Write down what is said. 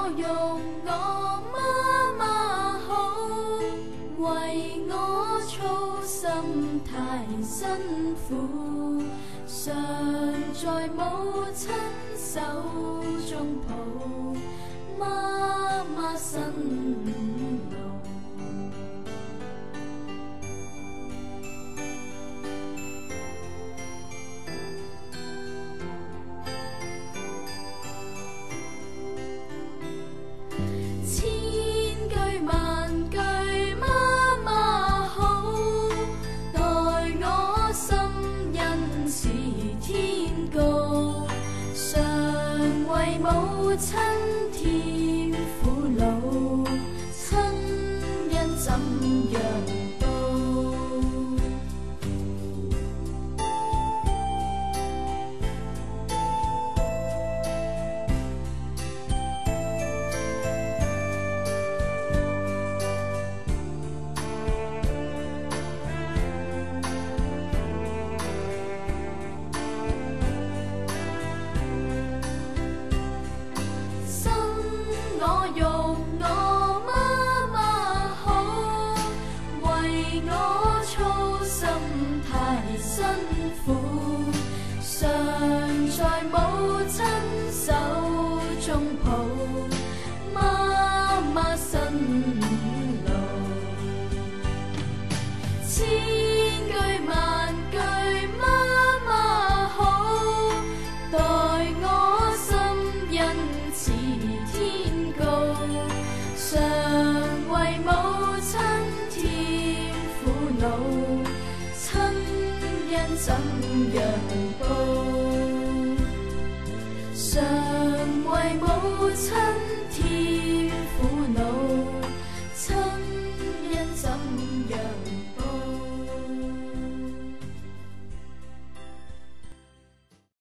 我用我媽媽好，為我操心太辛苦，常在母親手中抱，媽媽辛勞。千句萬句媽媽好，待我心恩似天高，常為母親添苦惱，親恩怎樣報？我用我媽媽好，為我操心太辛苦，常在母親手中抱，媽媽辛勞。千句萬句媽媽好，待我心恩似天高，常為母親添苦惱，親恩怎樣報？